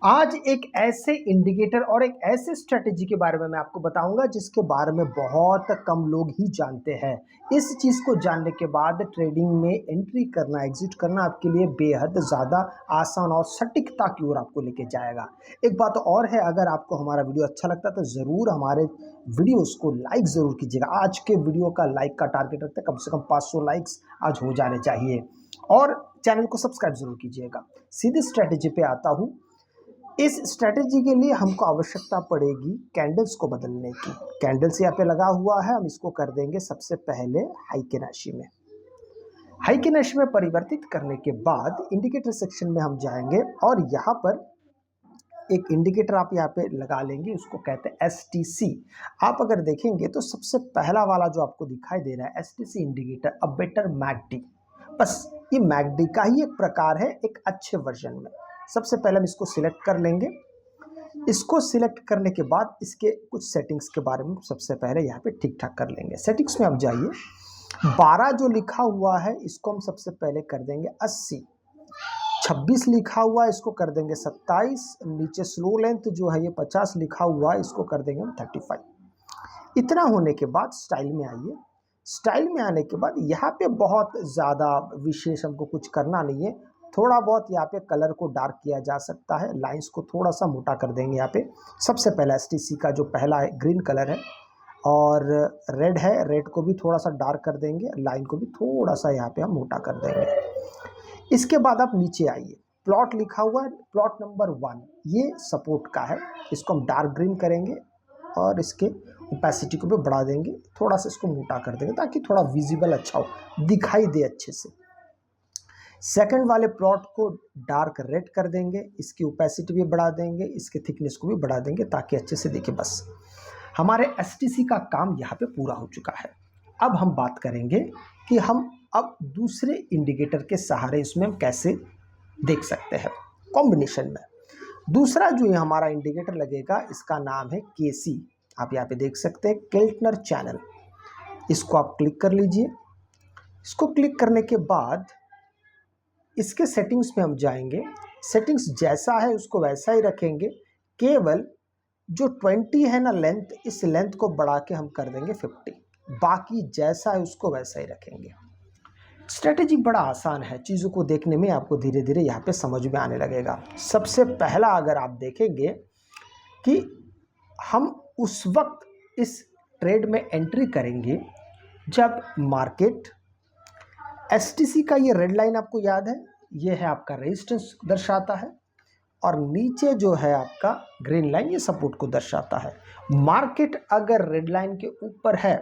आज एक ऐसे इंडिकेटर और एक ऐसे स्ट्रेटेजी के बारे में मैं आपको बताऊंगा जिसके बारे में बहुत कम लोग ही जानते हैं। इस चीज़ को जानने के बाद ट्रेडिंग में एंट्री करना, एग्जिट करना आपके लिए बेहद ज़्यादा आसान और सटीकता की ओर आपको लेके जाएगा। एक बात और है, अगर आपको हमारा वीडियो अच्छा लगता है तो ज़रूर हमारे वीडियोस को लाइक ज़रूर कीजिएगा। आज के वीडियो का लाइक का टारगेट रखते हैं, कम से कम 500 लाइक्स आज हो जाने चाहिए और चैनल को सब्सक्राइब जरूर कीजिएगा। सीधी स्ट्रेटेजी पे आता हूँ। इस स्ट्रेटेजी के लिए हमको आवश्यकता पड़ेगी कैंडल्स को बदलने की। कैंडल्स यहाँ पे लगा हुआ है, हम इसको कर देंगे सबसे पहले हाई की राशि में। हाई की राशि में परिवर्तित करने के बाद इंडिकेटर सेक्शन में हम जाएंगे और यहाँ पर एक इंडिकेटर आप यहाँ पे लगा लेंगे, उसको कहते हैं STC। आप अगर देखेंगे तो सबसे पहला वाला जो आपको दिखाई दे रहा है STC indicator, a better McD. बस ये मैकडी का ही एक प्रकार है, एक अच्छे वर्जन में। सबसे पहले हम इसको सिलेक्ट कर लेंगे। इसको सिलेक्ट करने के बाद इसके कुछ सेटिंग्स के बारे में सबसे पहले यहाँ पे ठीक ठाक कर लेंगे। सेटिंग्स में आप जाइए, 12 जो लिखा हुआ है इसको हम सबसे पहले कर देंगे 80। 26 लिखा हुआ है इसको कर देंगे 27। नीचे स्लो लेंथ जो है ये 50 लिखा हुआ है, इसको कर देंगे हम 35। इतना होने के बाद स्टाइल में आइए। स्टाइल में आने के बाद यहाँ पे बहुत ज़्यादा विशेष हमको कुछ करना नहीं है। थोड़ा बहुत यहाँ पे कलर को डार्क किया जा सकता है, लाइंस को थोड़ा सा मोटा कर देंगे। यहाँ पे सबसे पहला STC का जो पहला है ग्रीन कलर है और रेड है, रेड को भी थोड़ा सा डार्क कर देंगे, लाइन को भी थोड़ा सा यहाँ पे हम मोटा कर देंगे। इसके बाद आप नीचे आइए, प्लॉट लिखा हुआ है, प्लॉट नंबर 1 ये सपोर्ट का है, इसको हम डार्क ग्रीन करेंगे और इसके ओपेसिटी को भी बढ़ा देंगे, थोड़ा सा इसको मोटा कर देंगे ताकि थोड़ा विजिबल अच्छा हो, दिखाई दे अच्छे से। सेकंड वाले प्लॉट को डार्क रेड कर देंगे, इसकी ओपेसिटी भी बढ़ा देंगे, इसके थिकनेस को भी बढ़ा देंगे ताकि अच्छे से दिखे। बस हमारे STC का काम यहाँ पे पूरा हो चुका है। अब हम बात करेंगे कि हम अब दूसरे इंडिकेटर के सहारे इसमें हम कैसे देख सकते हैं कॉम्बिनेशन में। दूसरा जो ये हमारा इंडिकेटर लगेगा इसका नाम है KC। आप यहाँ पे देख सकते हैं केल्टनर चैनल, इसको आप क्लिक कर लीजिए। इसको क्लिक करने के बाद इसके सेटिंग्स में हम जाएंगे। सेटिंग्स जैसा है उसको वैसा ही रखेंगे, केवल जो 20 है ना लेंथ, इस लेंथ को बढ़ा के हम कर देंगे 50। बाकी जैसा है उसको वैसा ही रखेंगे। स्ट्रेटेजी बड़ा आसान है, चीज़ों को देखने में आपको धीरे धीरे यहाँ पे समझ में आने लगेगा। सबसे पहला अगर आप देखेंगे कि हम उस वक्त इस ट्रेड में एंट्री करेंगे जब मार्केट STC का ये रेड लाइन आपको याद है, ये है आपका रेजिस्टेंस दर्शाता है और नीचे जो है आपका ग्रीन लाइन ये सपोर्ट को दर्शाता है। मार्केट अगर रेड लाइन के ऊपर है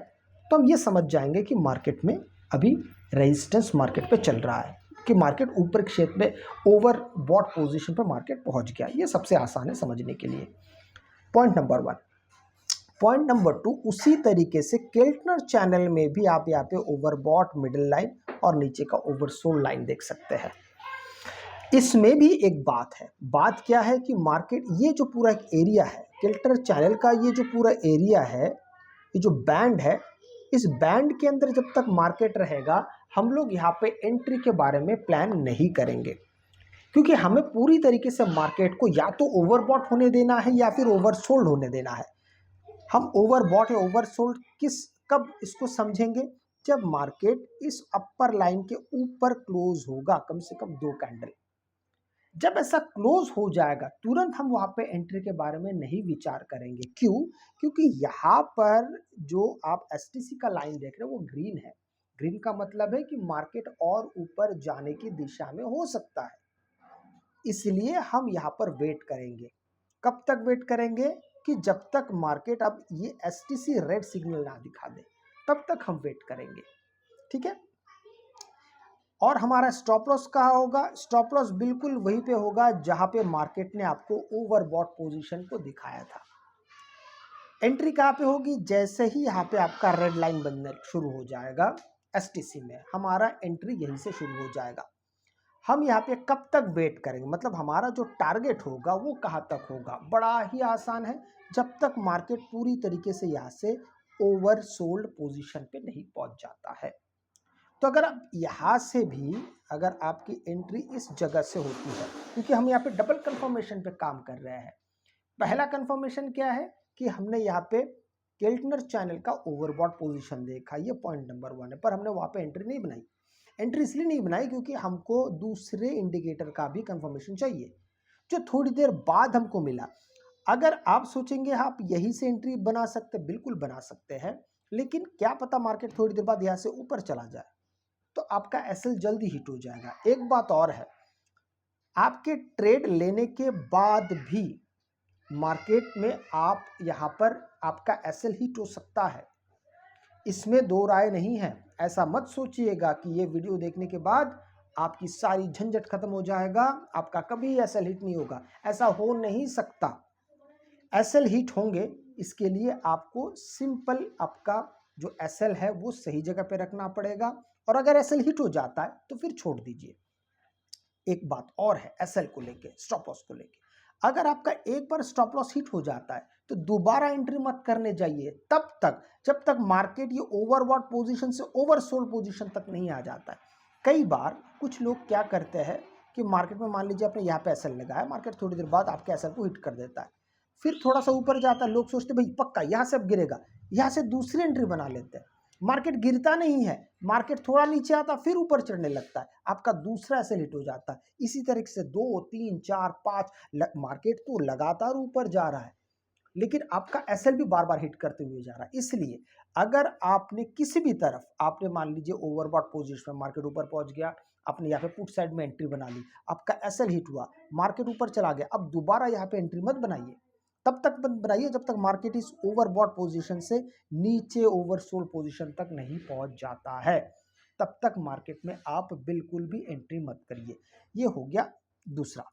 तो हम ये समझ जाएंगे कि मार्केट में अभी रेजिस्टेंस मार्केट पे चल रहा है, कि मार्केट ऊपर के क्षेत्र में ओवर बॉट पोजीशन पर मार्केट पहुंच गया। ये सबसे आसान है समझने के लिए, पॉइंट नंबर 1। पॉइंट नंबर 2, उसी तरीके से केल्टनर चैनल में भी आप यहाँ पे ओवरबॉट मिडिल लाइन और नीचे का ओवरसोल्ड लाइन देख सकते हैं। इसमें भी एक बात है, बात क्या है कि मार्केट ये जो पूरा एक एरिया है केल्टनर चैनल का, ये जो पूरा एरिया है, ये जो बैंड है, इस बैंड के अंदर जब तक मार्केट रहेगा हम लोग यहाँ पे एंट्री के बारे में प्लान नहीं करेंगे, क्योंकि हमें पूरी तरीके से मार्केट को या तो ओवरबॉट होने देना है या फिर ओवरसोल्ड होने देना है। हम ओवरबॉट या ओवरसोल्ड कब इसको समझेंगे, जब मार्केट इस अपर लाइन के ऊपर क्लोज होगा, कम से कम 2 कैंडल। जब ऐसा क्लोज हो जाएगा तुरंत हम वहां पे एंट्री के बारे में नहीं विचार करेंगे। क्यों? क्योंकि यहाँ पर जो आप STC का लाइन देख रहे हो वो ग्रीन है। ग्रीन का मतलब है कि मार्केट और ऊपर जाने की दिशा में हो सकता है, इसलिए हम यहाँ पर वेट करेंगे। कब तक वेट करेंगे? कि जब तक मार्केट अब ये STC रेड सिग्नल ना दिखा दे तब तक हम वेट करेंगे, ठीक है। और हमारा स्टॉप लॉस कहाँ होगा? स्टॉप लॉस बिल्कुल वहीं पे होगा जहां पे मार्केट ने आपको ओवरबॉट पोजीशन को दिखाया था। एंट्री कहाँ पे होगी? जैसे ही यहाँ पे आपका रेड लाइन बनने शुरू हो जाएगा STC में, हमारा एंट्री यहीं से शुरू हो जाएगा। हम यहाँ पे कब तक वेट करेंगे, मतलब हमारा जो टारगेट होगा वो कहाँ तक होगा? बड़ा ही आसान है, जब तक मार्केट पूरी तरीके से यहाँ से ओवरसोल्ड पोजीशन पे नहीं पहुंच जाता है। तो अगर आप यहाँ से भी अगर आपकी एंट्री इस जगह से होती है, क्योंकि हम यहाँ पे डबल कंफर्मेशन पे काम कर रहे हैं। पहला कंफर्मेशन क्या है कि हमने यहाँ पे केल्टनर चैनल का ओवरबॉट पोजीशन देखा, ये पॉइंट नंबर 1 है, पर हमने वहाँ पे एंट्री नहीं बनाई। एंट्री इसलिए नहीं बनाई क्योंकि हमको दूसरे इंडिकेटर का भी कंफर्मेशन चाहिए, जो थोड़ी देर बाद हमको मिला। अगर आप सोचेंगे आप यहीं से एंट्री बना सकते, बिल्कुल बना सकते हैं, लेकिन क्या पता मार्केट थोड़ी देर बाद यहाँ से ऊपर चला जाए तो आपका एसएल जल्दी हिट हो जाएगा। एक बात और है, आपके ट्रेड लेने के बाद भी मार्केट में आप यहाँ पर आपका एसएल हिट हो सकता है, इसमें दो राय नहीं है। ऐसा मत सोचिएगा कि ये वीडियो देखने के बाद आपकी सारी झंझट खत्म हो जाएगा, आपका कभी एसएल हिट नहीं होगा, ऐसा हो नहीं सकता। एसएल हिट होंगे, इसके लिए आपको सिंपल आपका जो एसएल है वो सही जगह पे रखना पड़ेगा, और अगर एसएल हिट हो जाता है तो फिर छोड़ दीजिए। एक बात और है एसएल को लेके, स्टॉप लॉस को लेके, अगर आपका एक बार स्टॉप लॉस हिट हो जाता है तो दोबारा एंट्री मत करने जाइए तब तक जब तक मार्केट ये ओवरबॉट पोजीशन से ओवरसोल्ड पोजीशन तक नहीं आ जाता है। कई बार कुछ लोग क्या करते हैं कि मार्केट में मान लीजिए आपने यहाँ पे एसएल लगाया, मार्केट थोड़ी देर बाद आपके एसएल को हिट कर देता है, फिर थोड़ा सा ऊपर जाता है, लोग सोचते भाई पक्का यहाँ से अब गिरेगा, यहाँ से दूसरी एंट्री बना लेते हैं। मार्केट गिरता नहीं है, मार्केट थोड़ा नीचे आता फिर ऊपर चढ़ने लगता है, आपका दूसरा एसएल हिट हो जाता है। इसी तरीके से 2 3 4 5 मार्केट तो लगातार ऊपर जा रहा है, लेकिन आपका एसएल भी बार बार हिट करते हुए जा रहा है। इसलिए अगर आपने किसी भी तरफ आपने मान लीजिए ओवरबॉट पोजीशन में मार्केट ऊपर पहुंच गया, आपने यहाँ पे पुट साइड में एंट्री बना ली, आपका एसएल हिट हुआ, मार्केट ऊपर चला गया, अब दोबारा यहाँ पे एंट्री मत बनाइए, तब तक बनाइए जब तक मार्केट इस ओवरबॉट पोजीशन से नीचे ओवरसोल्ड पोजीशन तक नहीं पहुंच जाता है, तब तक मार्केट में आप बिल्कुल भी एंट्री मत करिए। ये हो गया दूसरा।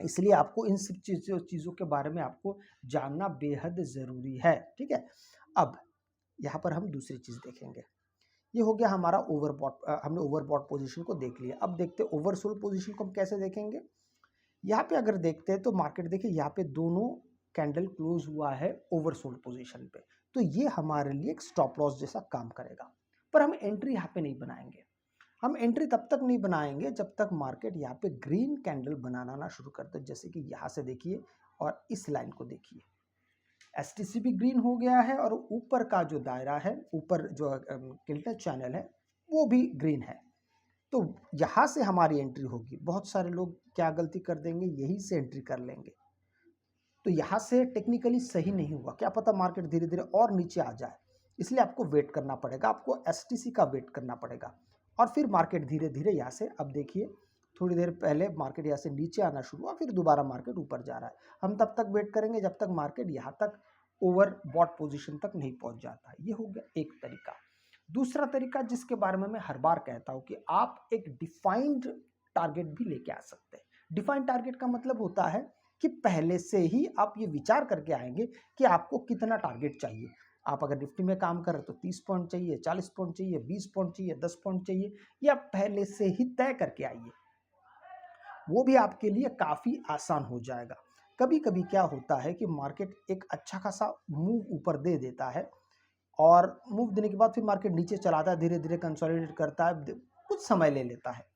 इसलिए आपको इन सब चीज़ों के बारे में आपको जानना बेहद ज़रूरी है, ठीक है। अब यहाँ पर हम दूसरी चीज़ देखेंगे। ये हो गया हमारा ओवरबॉट, हमने ओवरबॉट पोजीशन को देख लिया। अब देखते हैं ओवरसोल्ड पोजीशन को हम कैसे देखेंगे। यहाँ पे अगर देखते हैं तो मार्केट देखिए यहाँ पे दोनों कैंडल क्लोज हुआ है ओवरसोल्ड पोजीशन पे, तो ये हमारे लिए एक स्टॉप लॉस जैसा काम करेगा, पर हम एंट्री यहाँ पे नहीं बनाएंगे। हम एंट्री तब तक नहीं बनाएंगे जब तक मार्केट यहाँ पे ग्रीन कैंडल बनाना ना शुरू करते, जैसे कि यहाँ से देखिए और इस लाइन को देखिए, एसटीसी भी ग्रीन हो गया है और ऊपर का जो दायरा है, ऊपर जो केल्टनर चैनल है वो भी ग्रीन है। तो यहाँ से हमारी एंट्री होगी। बहुत सारे लोग क्या गलती कर देंगे, यहीं से एंट्री कर लेंगे, तो यहाँ से टेक्निकली सही नहीं हुआ, क्या पता मार्केट धीरे धीरे और नीचे आ जाए, इसलिए आपको वेट करना पड़ेगा, आपको एसटीसी का वेट करना पड़ेगा, और फिर मार्केट धीरे धीरे यहाँ से, अब देखिए थोड़ी देर पहले मार्केट यहाँ से नीचे आना शुरू हुआ, फिर दोबारा मार्केट ऊपर जा रहा है। हम तब तक वेट करेंगे जब तक मार्केट यहाँ तक ओवर बॉट पोजिशन तक नहीं पहुँच जाता है। ये हो गया एक तरीका। दूसरा तरीका जिसके बारे में मैं हर बार कहता हूँ कि आप एक डिफाइंड टारगेट भी लेके आ सकते हैं। डिफाइंड टारगेट का मतलब होता है कि पहले से ही आप ये विचार करके आएंगे कि आपको कितना टारगेट चाहिए। आप अगर निफ्टी में काम कर रहे हो तो 30 पॉइंट चाहिए, 40 पॉइंट चाहिए, 20 पॉइंट चाहिए, 10 पॉइंट चाहिए, या पहले से ही तय करके आइए, वो भी आपके लिए काफ़ी आसान हो जाएगा। कभी कभी क्या होता है कि मार्केट एक अच्छा खासा मूव ऊपर दे देता है, और मूव देने के बाद फिर मार्केट नीचे चलाता है, धीरे धीरे कंसोलिडेट करता है, कुछ समय ले लेता है।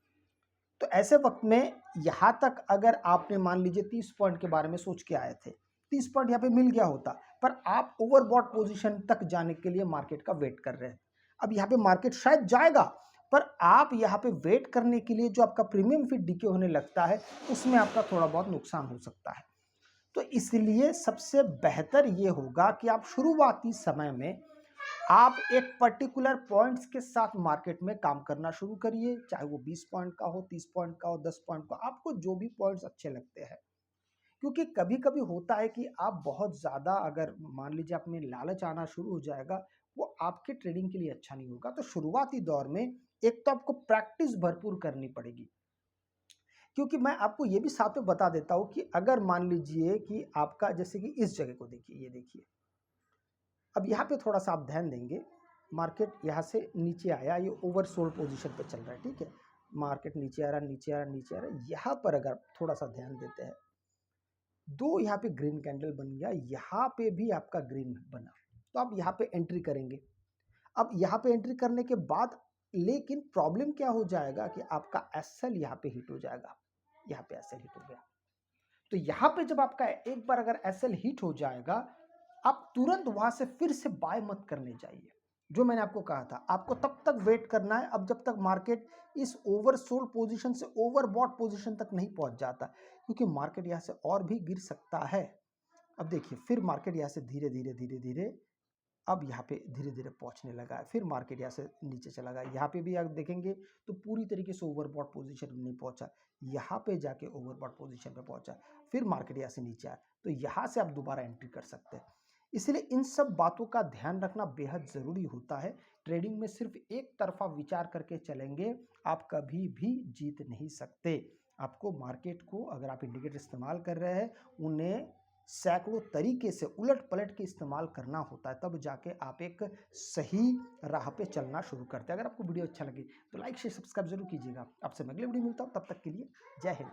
तो ऐसे वक्त में यहाँ तक अगर आपने मान लीजिए 30 पॉइंट के बारे में सोच के आए थे, 30 पॉइंट यहाँ पे मिल गया होता, पर आप ओवरबॉट पोजीशन तक जाने के लिए मार्केट का वेट कर रहे हैं। अब यहाँ पे मार्केट शायद जाएगा, पर आप यहाँ पे वेट करने के लिए जो आपका प्रीमियम फी डीके होने लगता है, उसमें आपका थोड़ा बहुत नुकसान हो सकता है। तो इसलिए सबसे बेहतर ये होगा कि आप शुरुआती समय में आप एक पर्टिकुलर पॉइंट्स के साथ मार्केट में काम करना शुरू करिए, चाहे वो 20 पॉइंट का हो, 30 पॉइंट का हो, 10 पॉइंट का, आपको जो भी पॉइंट्स अच्छे लगते हैं। क्योंकि कभी कभी होता है कि आप बहुत ज़्यादा, अगर मान लीजिए आप में लालच आना शुरू हो जाएगा, वो आपके ट्रेडिंग के लिए अच्छा नहीं होगा। तो शुरुआती दौर में एक तो आपको प्रैक्टिस भरपूर करनी पड़ेगी, क्योंकि मैं आपको ये भी साथ में बता देता हूँ कि अगर मान लीजिए कि आपका, जैसे कि इस जगह को देखिए, ये देखिए, अब यहाँ पे थोड़ा सा आप ध्यान देंगे, मार्केट यहाँ से नीचे आया, ये ओवरसोल्ड पोजीशन पे चल रहा है, ठीक है, मार्केट नीचे आ रहा है, नीचे आ रहा है, नीचे आ रहा है। यहाँ पर अगर थोड़ा सा ध्यान देते हैं, दो यहाँ पे ग्रीन कैंडल बन गया, यहाँ पे भी आपका ग्रीन बना, तो आप यहाँ पे एंट्री करेंगे। अब यहाँ पे एंट्री करने के बाद लेकिन प्रॉब्लम क्या हो जाएगा कि आपका एसएल यहाँ पे हिट हो जाएगा, यहाँ पे एसएल हिट हो गया। तो यहाँ पे जब आपका एक बार अगर एसएल हिट हो जाएगा, आप तुरंत वहां से फिर से बाय मत करने जाइए। जो मैंने आपको कहा था, आपको तब तक वेट करना है, अब जब तक मार्केट इस ओवरसोल्ड पोजीशन से ओवरबॉट पोजीशन तक नहीं पहुंच जाता, क्योंकि मार्केट यहाँ से और भी गिर सकता है। अब देखिए फिर मार्केट यहाँ से धीरे धीरे धीरे धीरे अब यहाँ पे धीरे धीरे पहुंचने लगा है, फिर मार्केट यहाँ से नीचे चला गया। यहाँ पे भी आप देखेंगे तो पूरी तरीके से ओवरबॉट पोजीशन में नहीं पहुंचा, यहाँ पे जाके ओवरबॉट पोजीशन पे पहुंचा, फिर मार्केट यहाँ से नीचे आया, तो यहाँ से आप दोबारा एंट्री कर सकते हैं। इसलिए इन सब बातों का ध्यान रखना बेहद ज़रूरी होता है। ट्रेडिंग में सिर्फ एक तरफा विचार करके चलेंगे, आप कभी भी जीत नहीं सकते। आपको मार्केट को, अगर आप इंडिकेटर इस्तेमाल कर रहे हैं, उन्हें सैकड़ों तरीके से उलट पलट के इस्तेमाल करना होता है, तब जाके आप एक सही राह पे चलना शुरू करते हैं। अगर आपको वीडियो अच्छा लगे तो लाइक शेयर सब्सक्राइब जरूर कीजिएगा। आपसे मैं अगले वीडियो मिलता हूँ, तब तक के लिए जय हिंद।